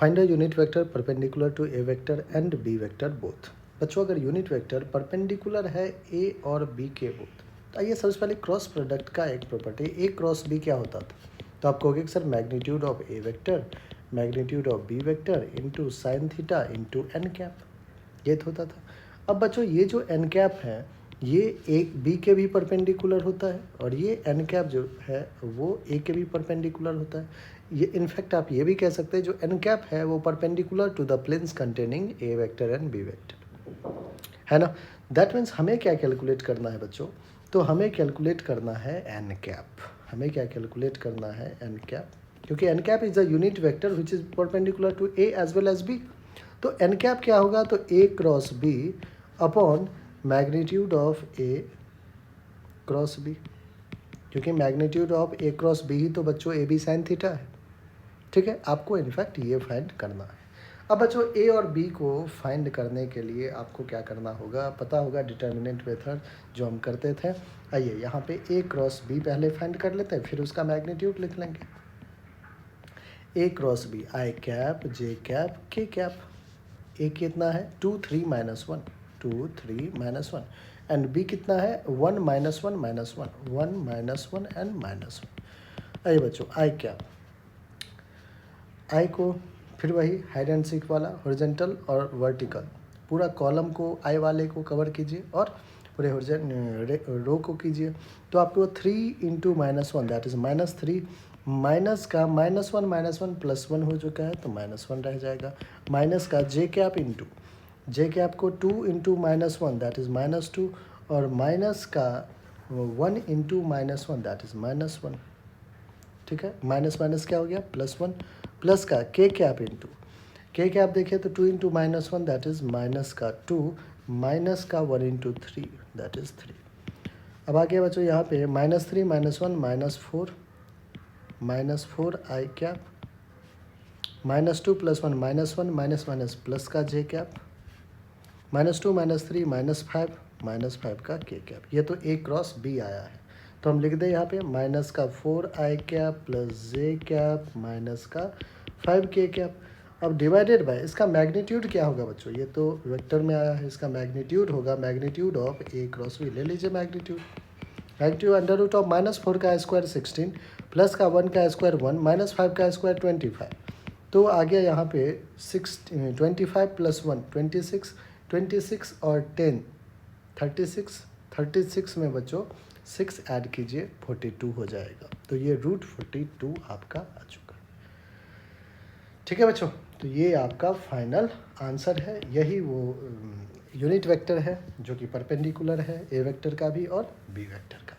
Find a unit vector perpendicular to A vector and B vector both. बच्चों अगर unit vector perpendicular है ए और B के both, तो आइए सबसे पहले क्रॉस प्रोडक्ट का एक प्रॉपर्टी ए क्रॉस बी क्या होता था। तो आप कहोगे sir magnitude of A vector magnitude of B vector into sine theta into N cap, ये तो होता था। अब बच्चों ये जो एन कैप है ये एक बी के भी परपेंडिकुलर होता है और ये एन कैप जो है वो ए के भी परपेंडिकुलर होता है। ये इनफैक्ट आप ये भी कह सकते हैं जो एन कैप है वो perpendicular to the planes containing A vector and B vector, है ना। दैट मीन्स हमें क्या कैलकुलेट करना है बच्चों, तो हमें कैलकुलेट करना है एन कैप। हमें क्या कैलकुलेट करना है एन कैप, क्योंकि n cap is a unit vector which is perpendicular to a as well as b. तो एन कैप क्या होगा, तो a cross b upon magnitude of A cross b, क्योंकि magnitude of A cross b ही तो बच्चों A B sine theta है। ठीक है, आपको इनफैक्ट ये फाइंड करना है। अब बच्चों ए और बी को फाइंड करने के लिए आपको क्या करना होगा, पता होगा डिटर्मिनेंट मेथड जो हम करते थे। आइए यहाँ पे ए क्रॉस बी पहले फाइंड कर लेते हैं, फिर उसका मैग्नीट्यूड लिख लेंगे। A cross b i cap j cap k cap. A कितना है 2 3 -1 2 3 -1 एंड बी कितना है 1 -1 -1 1 -1 एंड -1। आइए बच्चों आई कैप, आई को फिर वही हाइड एंड सीक वाला हॉरिजॉन्टल और वर्टिकल, पूरा कॉलम को आई वाले को कवर कीजिए और पूरे रो को कीजिए। तो आपको 3 × -1 दैट इज -3 माइनस का -1 +1 हो चुका है तो -1 रह जाएगा। माइनस का जे कैप इंटू जे कैप को 2 × -1 दैट इज -2 और माइनस का 1 × -1 दैट इज -1। ठीक है, माइनस माइनस क्या हो गया +1 प्लस का के कैप इंटू के कैप देखिए तो 2 × -1 दैट इज माइनस का 2 माइनस का 1 × 3 दैट इज 3। अब आगे बच्चों यहाँ पे -3 -1 -4 आई कैप -2 +1 -1 माइनस माइनस प्लस का जे कैप -2 -3 -5 का के कैप। ये तो ए क्रॉस बी आया है, तो हम लिख दें यहाँ पे माइनस का 4 आई कैप प्लस जे कैप माइनस का 5 के कैप। अब डिवाइडेड बाय इसका मैग्नीट्यूड क्या होगा बच्चों, ये तो वेक्टर में आया है, इसका मैग्नीट्यूड होगा magnitude of A cross B. ले लीजिए magnitude, magnitude under root of -4 का स्क्वायर 16 प्लस का 1 का स्क्वायर 1 -5 का स्क्वायर 25। तो आ गया यहाँ पे 25 + 1 26 26 और 10 36 में बच्चों 6 ऐड कीजिए 42 हो जाएगा। तो ये √42 आपका आ चुका है। ठीक है बच्चों, तो ये आपका फाइनल आंसर है। यही वो यूनिट वेक्टर है जो कि परपेंडिकुलर है ए वेक्टर का भी और बी वेक्टर का।